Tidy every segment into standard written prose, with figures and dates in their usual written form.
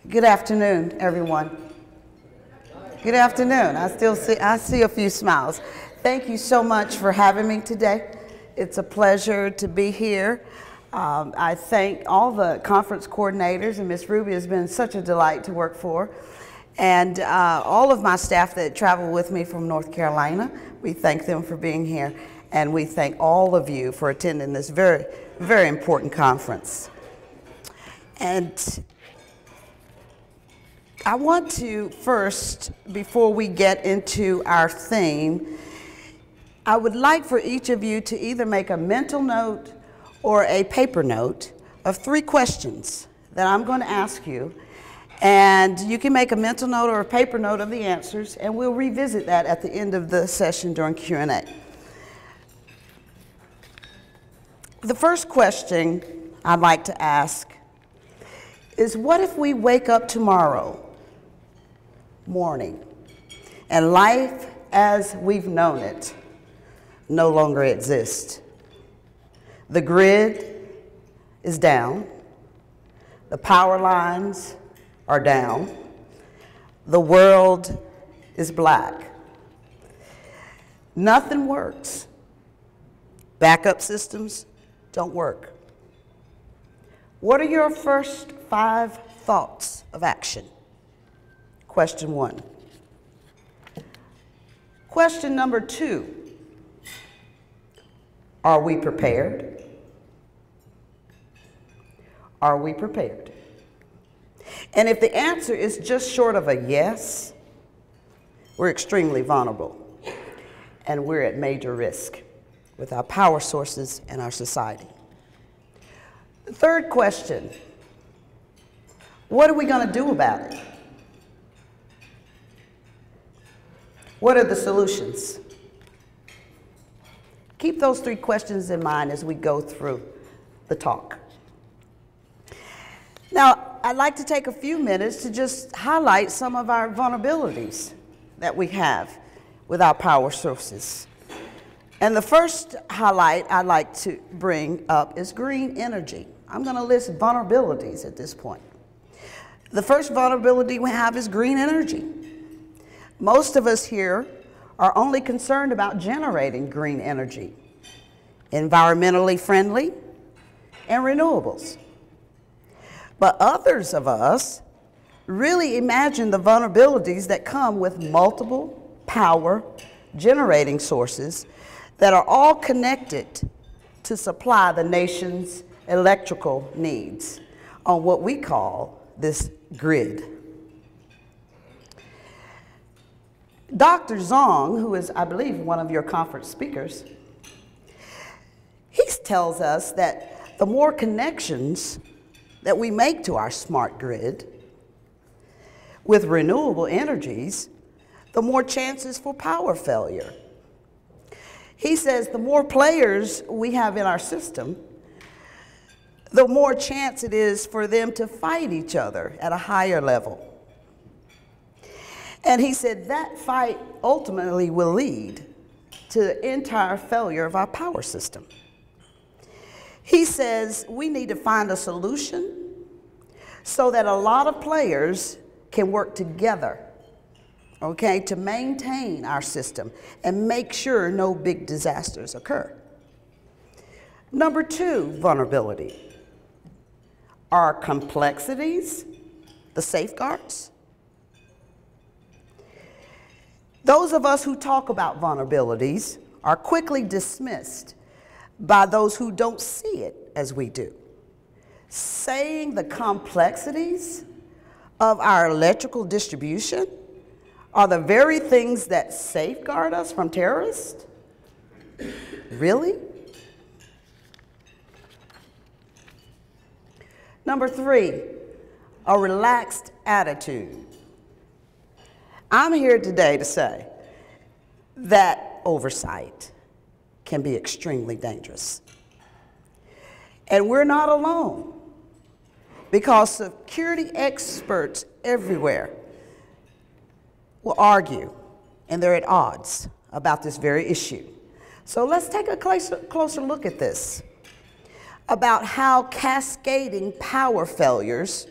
Good afternoon, everyone. Good afternoon. I see a few smiles. Thank you so much for having me today. It's a pleasure to be here. I thank all the conference coordinators, and Ms. Ruby has been such a delight to work for. And all of my staff that travel with me from North Carolina, we thank them for being here. And we thank all of you for attending this very, very important conference. And I want to first, before we get into our theme, I would like for each of you to either make a mental note or a paper note of 3 questions that I'm going to ask you. And you can make a mental note or a paper note of the answers, and we'll revisit that at the end of the session during Q&A. The first question I'd like to ask is, what if we wake up tomorrow morning and life as we've known it no longer exists? The grid is down, the power lines are down, the world is black. Nothing works. Backup systems don't work. What are your first 5 thoughts of action? Question 1. Question number 2. Are we prepared? Are we prepared? And if the answer is just short of a yes, we're extremely vulnerable, and we're at major risk with our power sources and our society. The third question, what are we going to do about it? What are the solutions? Keep those 3 questions in mind as we go through the talk. Now, I'd like to take a few minutes to just highlight some of our vulnerabilities that we have with our power sources. And the first highlight I'd like to bring up is green energy. I'm going to list vulnerabilities at this point. The first vulnerability we have is green energy. Most of us here are only concerned about generating green energy, environmentally friendly, and renewables. But others of us really imagine the vulnerabilities that come with multiple power generating sources that are all connected to supply the nation's electrical needs on what we call this grid. Dr. Zong, who is, I believe, one of your conference speakers, he tells us that the more connections that we make to our smart grid with renewable energies, the more chances for power failure. He says the more players we have in our system, the more chance it is for them to fight each other at a higher level. And he said that fight ultimately will lead to the entire failure of our power system. He says we need to find a solution so that a lot of players can work together, okay, to maintain our system and make sure no big disasters occur. Number 2, vulnerability. Are complexities the safeguards? Those of us who talk about vulnerabilities are quickly dismissed by those who don't see it as we do, saying the complexities of our electrical distribution are the very things that safeguard us from terrorists? Really? Number 3, a relaxed attitude. I'm here today to say that oversight can be extremely dangerous. And we're not alone, because security experts everywhere will argue, and they're at odds about this very issue. So let's take a closer look at this, about how cascading power failures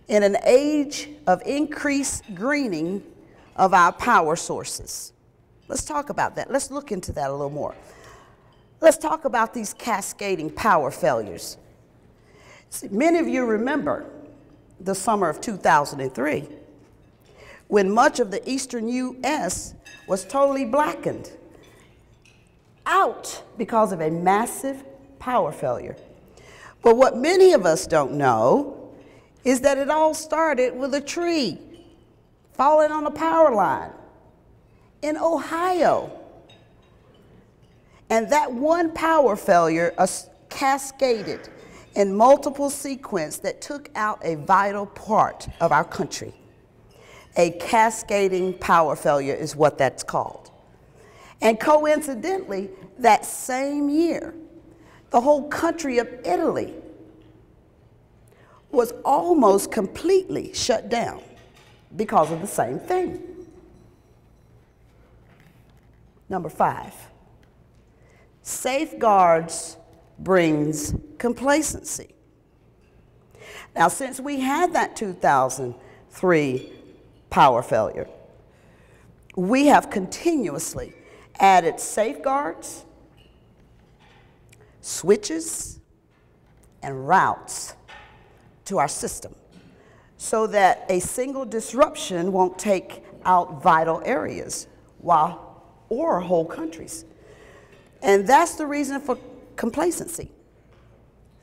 in an age of increased greening of our power sources. Let's talk about that. Let's look into that a little more. Let's talk about these cascading power failures. See, many of you remember the summer of 2003, when much of the eastern U.S. was totally blackened out because of a massive power failure. But what many of us don't know is that it all started with a tree falling on a power line in Ohio. And that one power failure cascaded in multiple sequences that took out a vital part of our country. A cascading power failure is what that's called. And coincidentally, that same year, the whole country of Italy was almost completely shut down because of the same thing. Number 5, safeguards brings complacency. Now, since we had that 2003 power failure, we have continuously added safeguards, switches, and routes to our system so that a single disruption won't take out vital areas or whole countries. And that's the reason for complacency.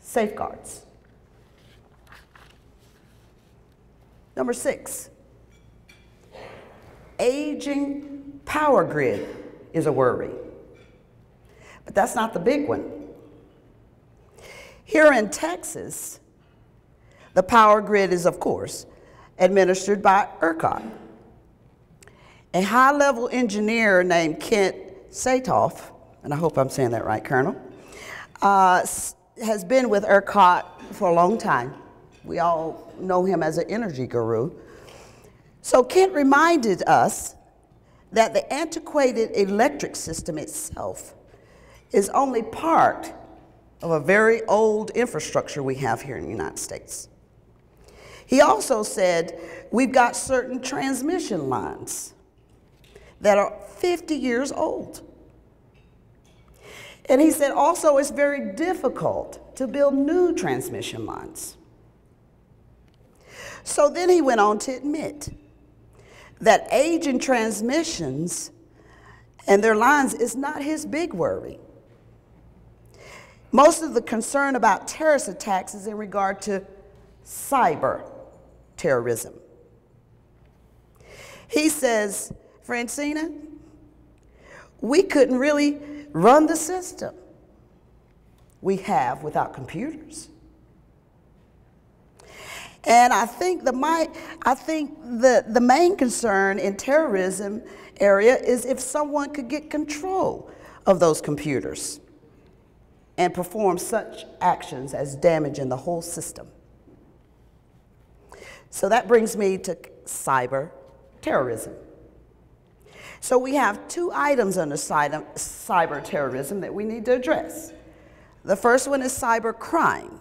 Safeguards. Number 6, aging power grid is a worry. But that's not the big one. Here in Texas, the power grid is, of course, administered by ERCOT. A high-level engineer named Kent Satoff, and I hope I'm saying that right, Colonel, has been with ERCOT for a long time. We all know him as an energy guru. So Kent reminded us that the antiquated electric system itself is only part of a very old infrastructure we have here in the United States. He also said we've got certain transmission lines that are 50 years old. And he said also it's very difficult to build new transmission lines. So then he went on to admit that age in transmissions and their lines is not his big worry. Most of the concern about terrorist attacks is in regard to cyber terrorism. He says, Phrantceena, we couldn't really run the system we have without computers. And I think the main concern in terrorism area is if someone could get control of those computers and perform such actions as damaging the whole system. So that brings me to cyber terrorism. So we have 2 items under cyber terrorism that we need to address. The first one is cyber crime.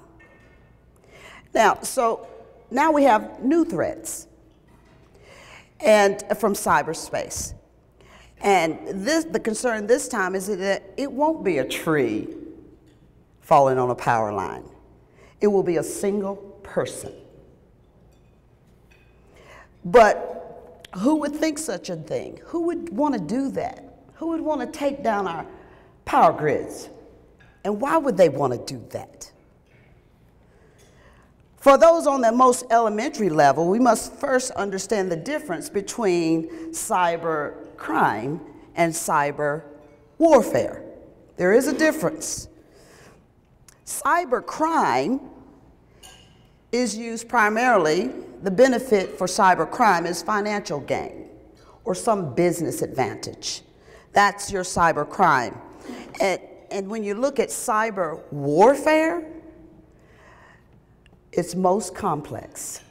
Now we have new threats and from cyberspace. And the concern this time is that it won't be a tree falling on a power line. It will be a single person. But who would think such a thing? Who would want to do that? Who would want to take down our power grids? And why would they want to do that? For those on the most elementary level, we must first understand the difference between cyber crime and cyber warfare. There is a difference. Cyber crime is used primarily, the benefit for cyber crime is financial gain or some business advantage. That's your cyber crime. And when you look at cyber warfare, it's most complex,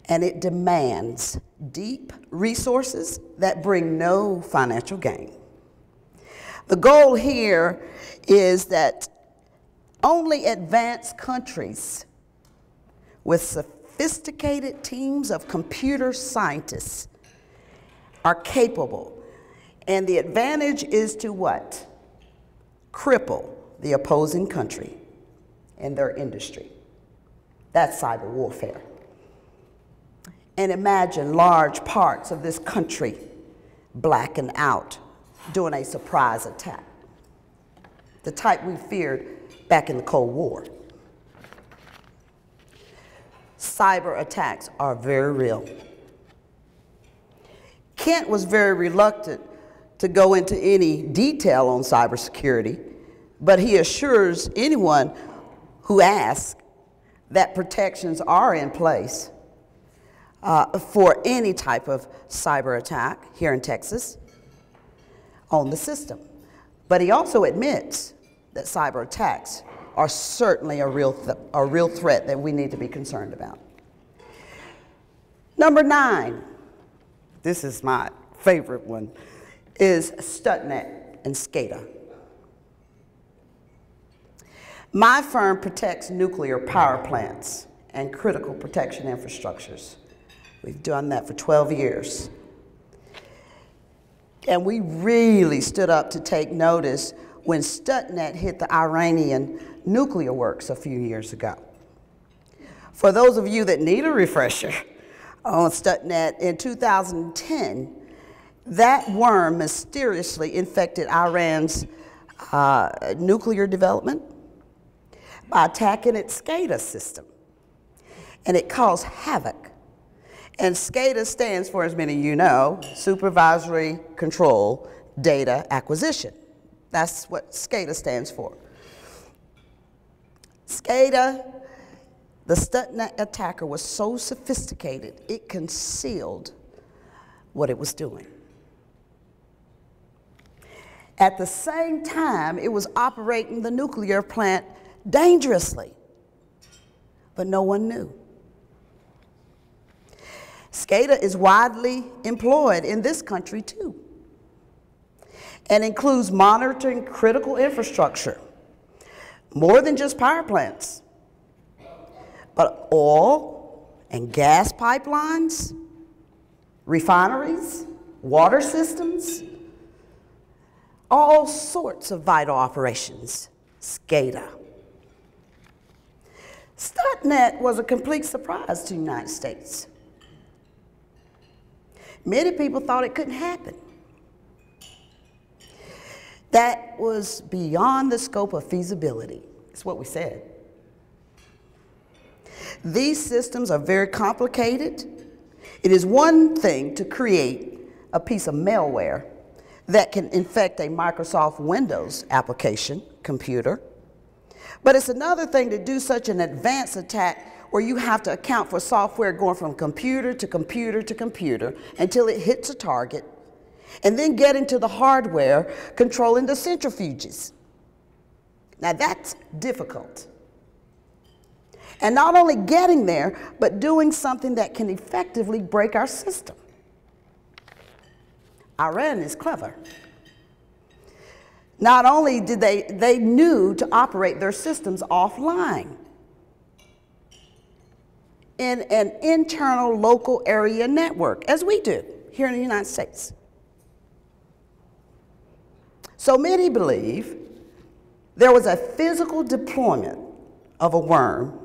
and it demands deep resources that bring no financial gain. The goal here is that only advanced countries with sophisticated teams of computer scientists are capable. And the advantage is to what? Cripple the opposing country and their industry. That's cyber warfare. And imagine large parts of this country blacking out during a surprise attack, the type we feared back in the Cold War. Cyber attacks are very real. Kent was very reluctant to go into any detail on cybersecurity, but he assures anyone who asks that protections are in place for any type of cyber attack here in Texas on the system. But he also admits that cyber attacks are certainly a real threat that we need to be concerned about. Number 9, this is my favorite one, is Stuxnet and SCADA. My firm protects nuclear power plants and critical protection infrastructures. We've done that for 12 years. And we really stood up to take notice when Stuxnet hit the Iranian nuclear works a few years ago. For those of you that need a refresher on Stuxnet, in 2010, that worm mysteriously infected Iran's nuclear development by attacking its SCADA system. And it caused havoc. And SCADA stands for, as many of you know, Supervisory Control Data Acquisition. That's what SCADA stands for. SCADA, the Stuxnet attacker, was so sophisticated, it concealed what it was doing. At the same time, it was operating the nuclear plant dangerously, but no one knew. SCADA is widely employed in this country too, and includes monitoring critical infrastructure, more than just power plants, but oil and gas pipelines, refineries, water systems, all sorts of vital operations. SCADA. Stuxnet was a complete surprise to the United States. Many people thought it couldn't happen. That was beyond the scope of feasibility. That's what we said. These systems are very complicated. It is one thing to create a piece of malware that can infect a Microsoft Windows application computer, but it's another thing to do such an advanced attack where you have to account for software going from computer to computer to computer until it hits a target, and then getting to the hardware controlling the centrifuges. Now that's difficult. And not only getting there, but doing something that can effectively break our system. Iran is clever. Not only did they knew to operate their systems offline in an internal local area network, as we do here in the United States. So many believe there was a physical deployment of a worm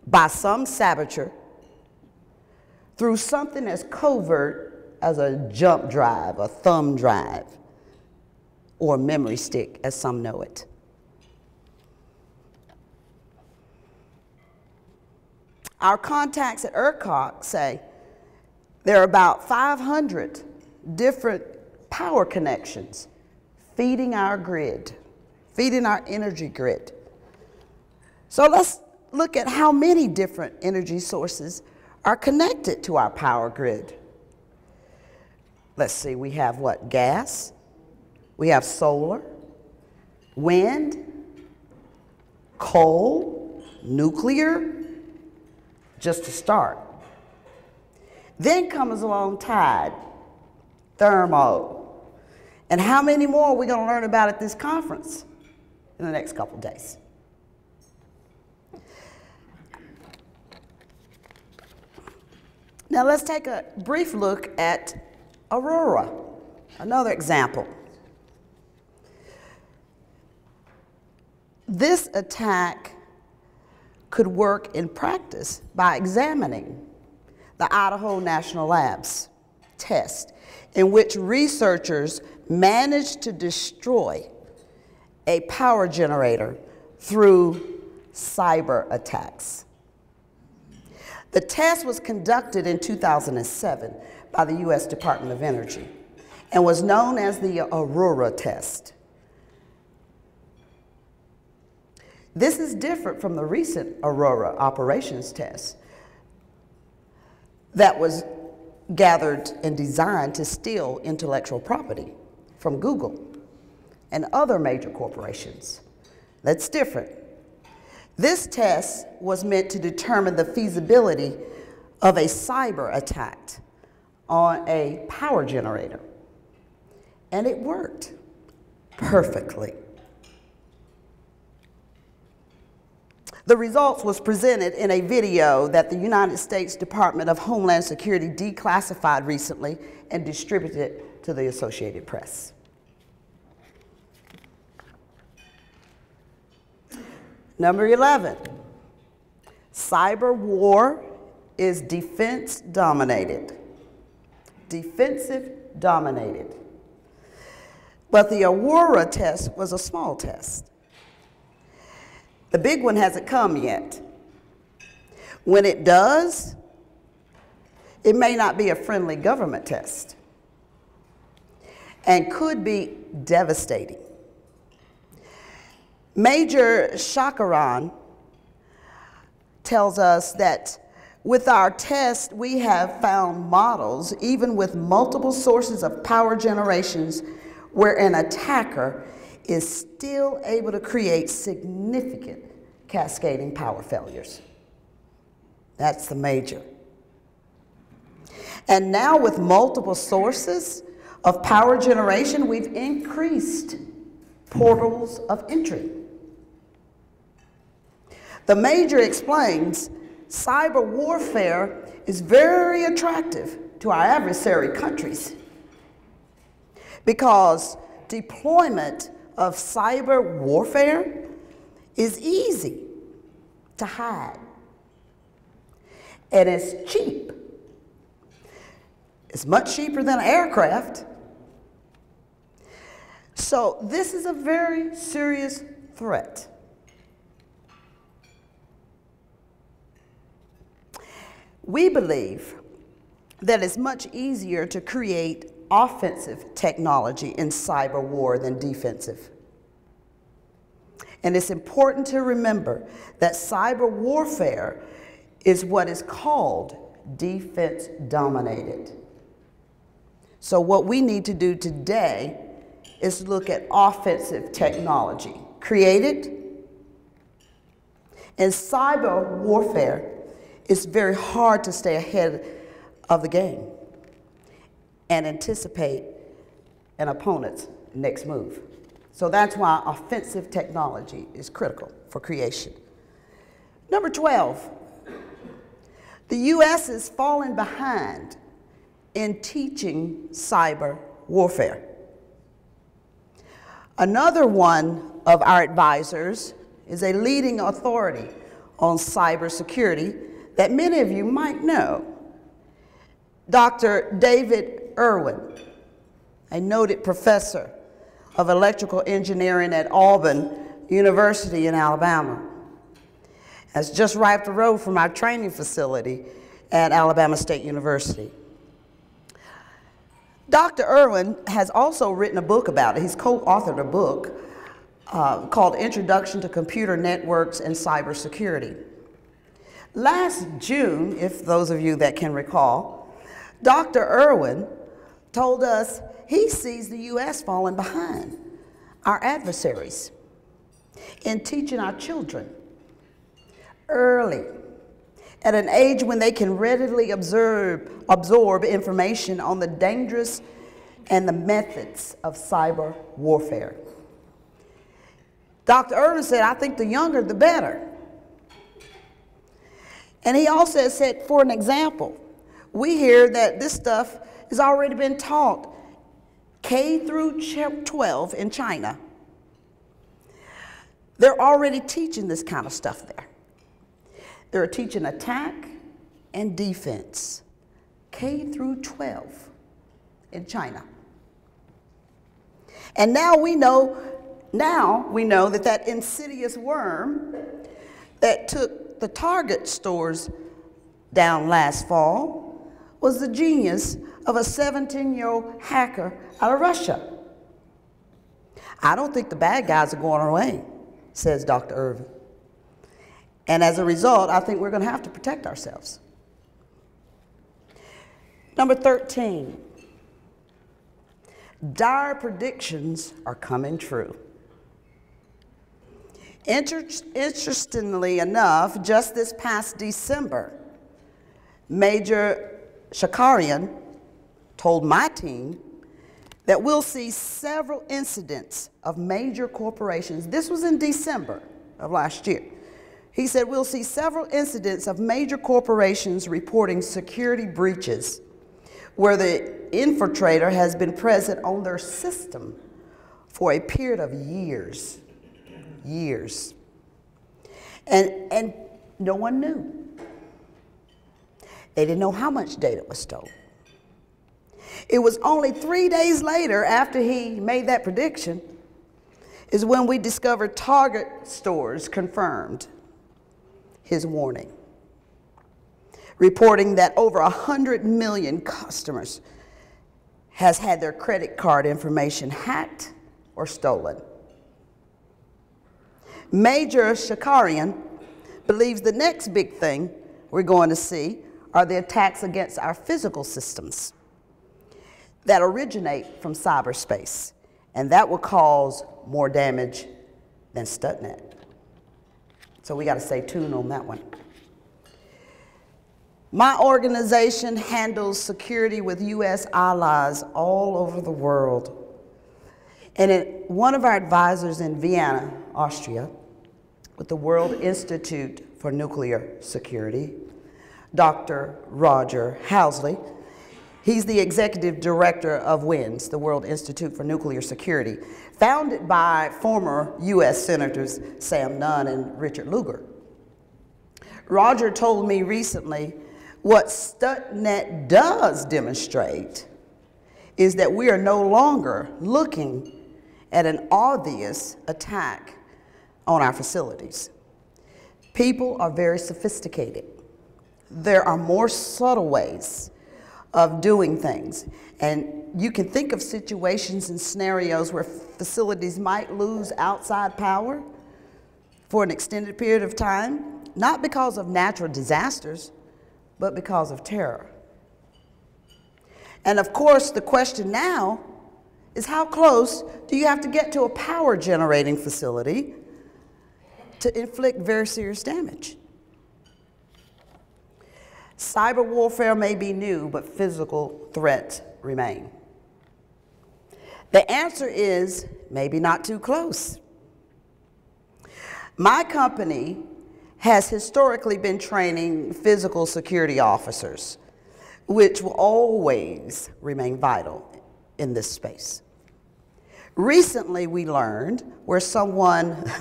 by some saboteur through something as covert as a jump drive, a thumb drive, or a memory stick, as some know it. Our contacts at ERCOT say there are about 500 different power connections feeding our grid, feeding our energy grid. So let's look at how many different energy sources are connected to our power grid. Let's see, we have what? Gas, we have solar, wind, coal, nuclear, just to start. Then comes along tide, thermal, and how many more are we going to learn about at this conference in the next couple of days? Now let's take a brief look at Aurora, another example. This attack could work in practice by examining the Idaho National Labs test, in which researchers managed to destroy a power generator through cyber attacks. The test was conducted in 2007 by the U.S. Department of Energy and was known as the Aurora test. This is different from the recent Aurora operations test that was gathered and designed to steal intellectual property from Google and other major corporations. That's different. This test was meant to determine the feasibility of a cyber attack on a power generator, and it worked perfectly. The results was presented in a video that the United States Department of Homeland Security declassified recently and distributed to the Associated Press. Number 11, cyber war is defense dominated, defensive dominated. But the Aurora test was a small test. The big one hasn't come yet. When it does, it may not be a friendly government test and could be devastating. Major Shakaran tells us that with our test, we have found models, even with multiple sources of power generations, where an attacker is still able to create significant cascading power failures. That's the major. And now with multiple sources of power generation, we've increased portals of entry. The major explains cyber warfare is very attractive to our adversary countries because deployment of cyber warfare is easy to hide, and it's cheap. It's much cheaper than an aircraft. So this is a very serious threat. We believe that it's much easier to create offensive technology in cyber war than defensive. And it's important to remember that cyber warfare is what is called defense dominated. So what we need to do today is look at offensive technology created. In cyber warfare, it's very hard to stay ahead of the game and anticipate an opponent's next move. So that's why offensive technology is critical for creation. Number 12, the U.S. is falling behind in teaching cyber warfare. Another one of our advisors is a leading authority on cybersecurity that many of you might know, Dr. David Irwin, a noted professor of electrical engineering at Auburn University in Alabama. That's just right up the road from our training facility at Alabama State University. Dr. Irwin has also written a book about it. He's co-authored a book called Introduction to Computer Networks and Cybersecurity. Last June, if those of you that can recall, Dr. Irwin told us he sees the U.S. falling behind our adversaries in teaching our children early, at an age when they can readily absorb information on the dangerous and the methods of cyber warfare. Dr. Irwin said, I think the younger the better. And he also said, for an example, We hear that this stuff has already been taught K through 12 in China. They're already teaching this kind of stuff there. They're teaching attack and defense, K through 12 in China. And now we know that that insidious worm that took the Target stores down last fall was the genius of a 17-year-old hacker out of Russia. I don't think the bad guys are going away, says Dr. Irvin. And as a result, I think we're going to have to protect ourselves. Number 13, dire predictions are coming true. Interestingly enough, just this past December, Major Shakarian told my team that we'll see several incidents of major corporations. This was in December of last year. He said we'll see several incidents of major corporations reporting security breaches where the infiltrator has been present on their system for a period of years. And no one knew. They didn't know how much data was stolen. It was only 3 days later, after he made that prediction, is when we discovered Target stores confirmed his warning, reporting that over 100 million customers has had their credit card information hacked or stolen. Major Shakarian believes the next big thing we're going to see are the attacks against our physical systems that originate from cyberspace, and that will cause more damage than Stuxnet. So we got to stay tuned on that one. My organization handles security with U.S. allies all over the world. And one of our advisors in Vienna, Austria, with the World Institute for Nuclear Security, Dr. Roger Housley, he's the executive director of WINS, the World Institute for Nuclear Security, founded by former U.S. Senators Sam Nunn and Richard Lugar. Roger told me recently what Stuxnet does demonstrate is that we are no longer looking at an obvious attack on our facilities. People are very sophisticated. There are more subtle ways of doing things. And you can think of situations and scenarios where facilities might lose outside power for an extended period of time, not because of natural disasters, but because of terror. And of course, the question now is how close do you have to get to a power generating facility to inflict very serious damage? Cyber warfare may be new, but physical threats remain. The answer is maybe not too close. My company has historically been training physical security officers, which will always remain vital in this space. Recently, we learned where someone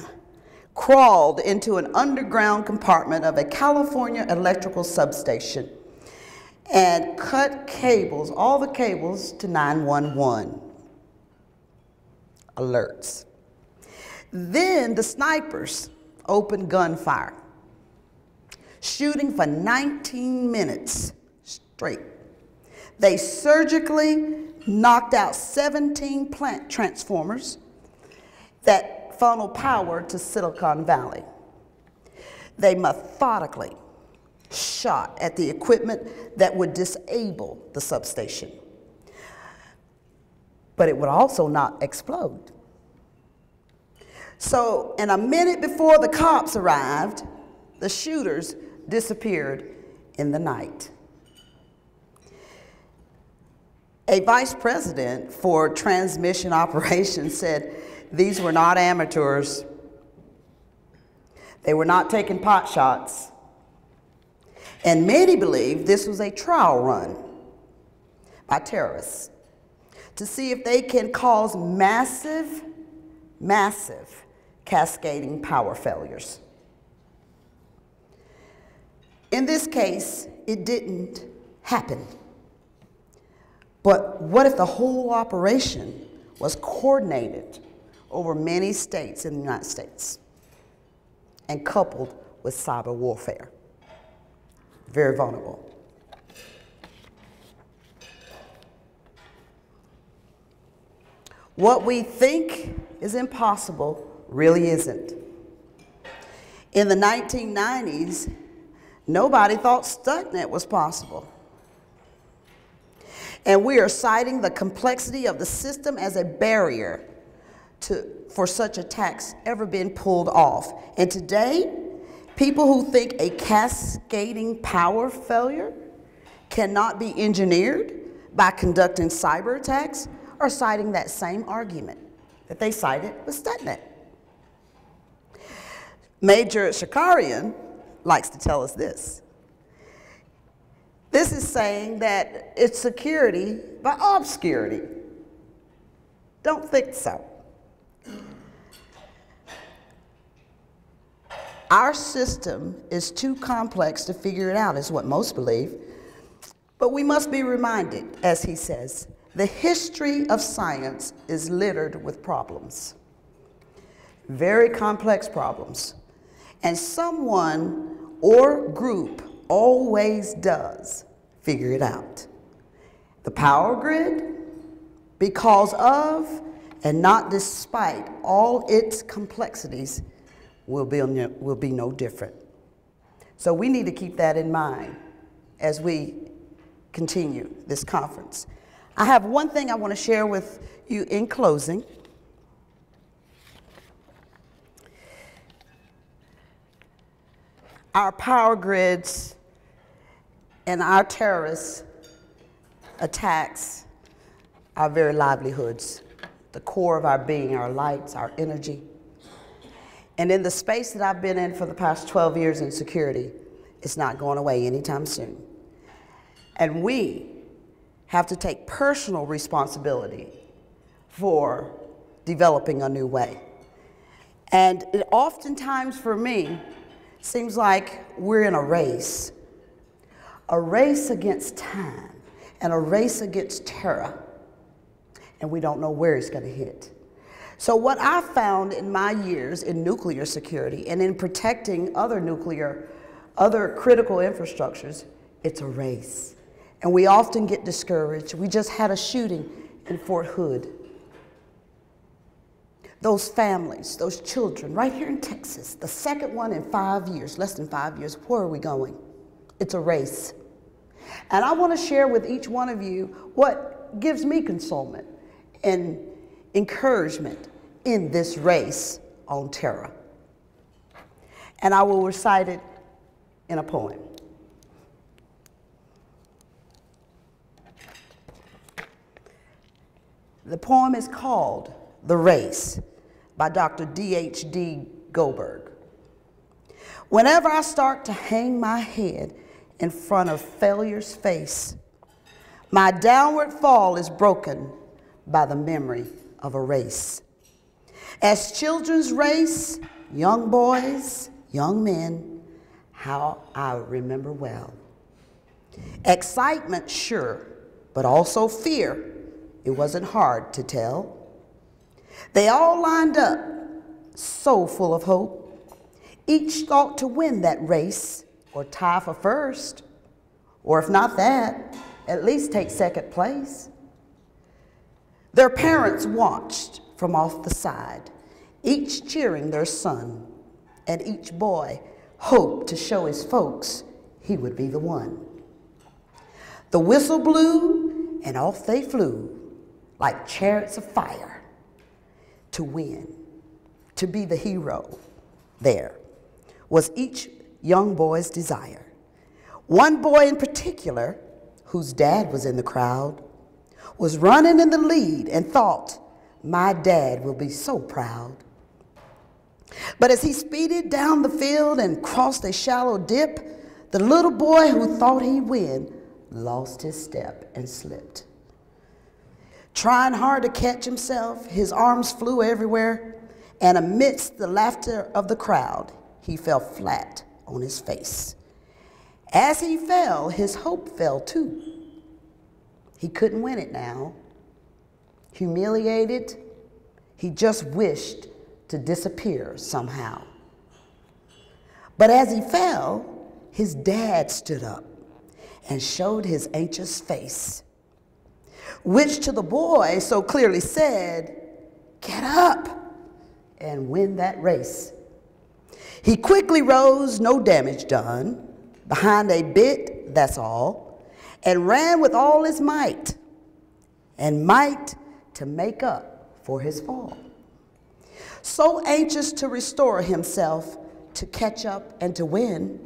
crawled into an underground compartment of a California electrical substation and cut cables, all the cables, to 911 alerts. Then the snipers opened gunfire, shooting for 19 minutes straight. They surgically knocked out 17 plant transformers that funnel power to Silicon Valley. They methodically shot at the equipment that would disable the substation, but it would also not explode. So, in a minute before the cops arrived, the shooters disappeared in the night. A vice president for transmission operations said these were not amateurs. They were not taking pot shots. And many believe this was a trial run by terrorists to see if they can cause massive, massive cascading power failures. In this case, it didn't happen. But what if the whole operation was coordinated over many states in the United States and coupled with cyber warfare? Very vulnerable. What we think is impossible really isn't. In the 1990s, nobody thought Stuxnet was possible. And we are citing the complexity of the system as a barrier for such attacks ever being pulled off. And today, people who think a cascading power failure cannot be engineered by conducting cyber attacks are citing that same argument that they cited with Stuxnet. Major Shakarian likes to tell us this. This is saying that it's security by obscurity. Don't think so. Our system is too complex to figure it out, is what most believe. But we must be reminded, as he says, the history of science is littered with problems. Very complex problems. And someone or group always does figure it out. The power grid, because of and not despite all its complexities, will be no different. So we need to keep that in mind as we continue this conference. I have one thing I want to share with you in closing. Our power grids and our terrorist attacks our very livelihoods, the core of our being, our lights, our energy. And in the space that I've been in for the past 12 years in security, it's not going away anytime soon. And we have to take personal responsibility for developing a new way. And it oftentimes for me seems like we're in a race against time and a race against terror, and we don't know where it's going to hit. So what I found in my years in nuclear security and in protecting other critical infrastructures, it's a race. And we often get discouraged. We just had a shooting in Fort Hood. Those families, those children, right here in Texas, the second one in 5 years, less than 5 years, where are we going? It's a race. And I want to share with each one of you what gives me consolement and encouragement in this race on terror. And I will recite it in a poem. The poem is called The Race by Dr. D.H.D. Goldberg. Whenever I start to hang my head in front of failure's face, my downward fall is broken by the memory of a race. As children's race, young boys, young men, how I remember well. Excitement, sure, but also fear. It wasn't hard to tell. They all lined up, so full of hope. Each thought to win that race or tie for first, or if not that, at least take second place. Their parents watched from off the side, each cheering their son, and each boy hoped to show his folks he would be the one. The whistle blew, and off they flew, like chariots of fire, to win, to be the hero. There was each young boy's desire. One boy in particular, whose dad was in the crowd, was running in the lead and thought, my dad will be so proud. But as he speeded down the field and crossed a shallow dip, The little boy who thought he'd win lost his step and slipped. Trying hard to catch himself, his arms flew everywhere, and amidst the laughter of the crowd, he fell flat on his face. As he fell, his hope fell too. He couldn't win it now. Humiliated, he just wished to disappear somehow. But as he fell, his dad stood up and showed his anxious face, which to the boy so clearly said, "Get up and win that race." He quickly rose, no damage done, behind a bit, that's all, and ran with all his might, and might to make up for his fall. So anxious to restore himself, to catch up and to win,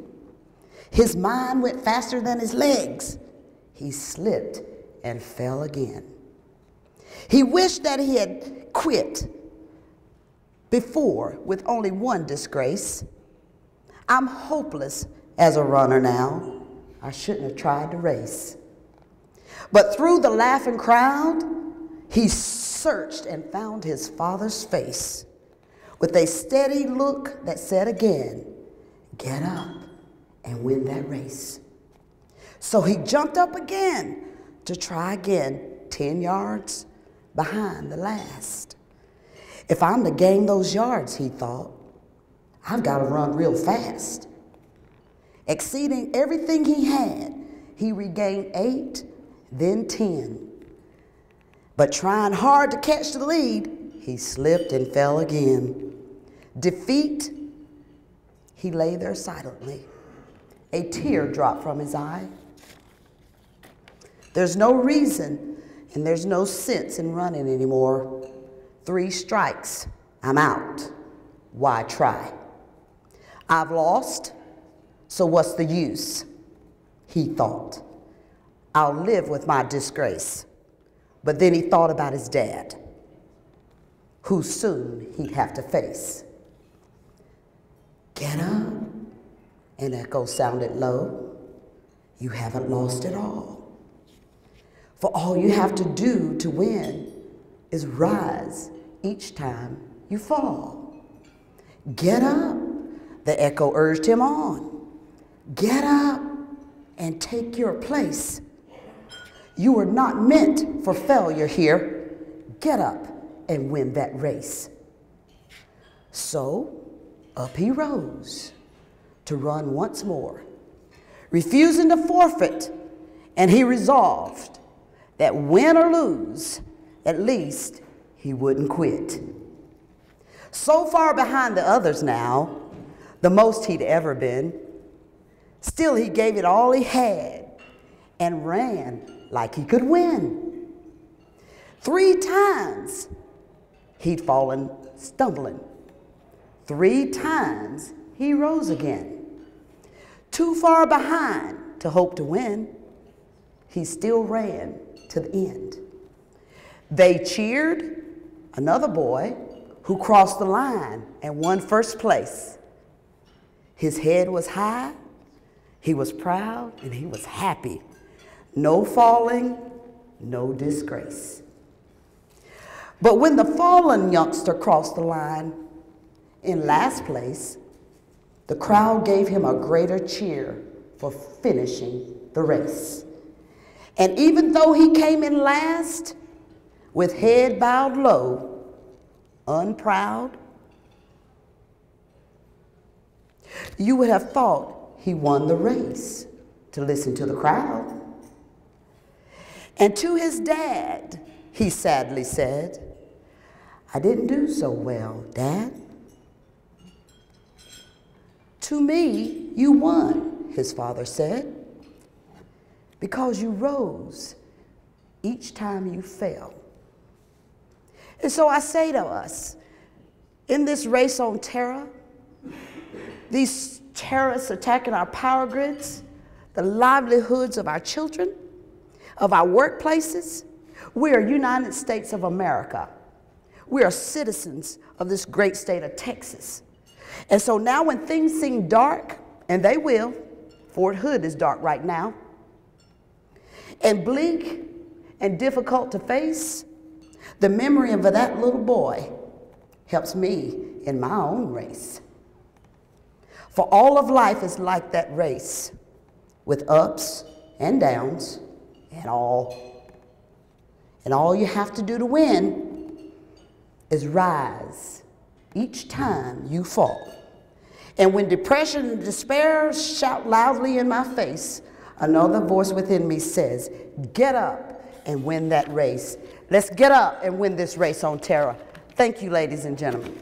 his mind went faster than his legs. He slipped and fell again. He wished that he had quit before with only one disgrace. "I'm hopeless as a runner now. I shouldn't have tried to race." But through the laughing crowd, he searched and found his father's face with a steady look that said again, "Get up and win that race." So he jumped up again to try again, 10 yards behind the last. "If I'm to gain those yards," he thought, "I've got to run real fast." Exceeding everything he had, he regained 8, then 10. But trying hard to catch the lead, he slipped and fell again. Defeat, he lay there silently. A tear dropped from his eye. There's no reason and there's no sense in running anymore. 3 strikes, I'm out. Why try? I've lost, so what's the use? He thought. I'll live with my disgrace. But then he thought about his dad, who soon he'd have to face. "Get up," an echo sounded low. "You haven't lost it all. For all you have to do to win is rise each time you fall." "Get up," the echo urged him on. "Get up and take your place. You were not meant for failure here. Get up and win that race." So up he rose to run once more, refusing to forfeit, and he resolved that win or lose, at least he wouldn't quit. So far behind the others now, the most he'd ever been, still he gave it all he had and ran like he could win. 3 times he'd fallen stumbling. 3 times he rose again. Too far behind to hope to win, he still ran to the end. They cheered another boy who crossed the line and won first place. His head was high, he was proud, and he was happy. No falling, no disgrace. But when the fallen youngster crossed the line in last place, the crowd gave him a greater cheer for finishing the race. And even though he came in last, with head bowed low, unproud, you would have thought he won the race to listen to the crowd. And to his dad, he sadly said, "I didn't do so well, Dad." "To me, you won," his father said, "because you rose each time you fell." And so I say to us, in this race on terror, these terrorists attacking our power grids, the livelihoods of our children, of our workplaces, we are United States of America. We are citizens of this great state of Texas. And so now when things seem dark, and they will, Fort Hood is dark right now. And bleak and difficult to face, the memory of that little boy helps me in my own race. For all of life is like that race, with ups and downs and all. And all you have to do to win is rise each time you fall. And when depression and despair shout loudly in my face, another voice within me says, get up and win that race. Let's get up and win this race on terror. Thank you, ladies and gentlemen.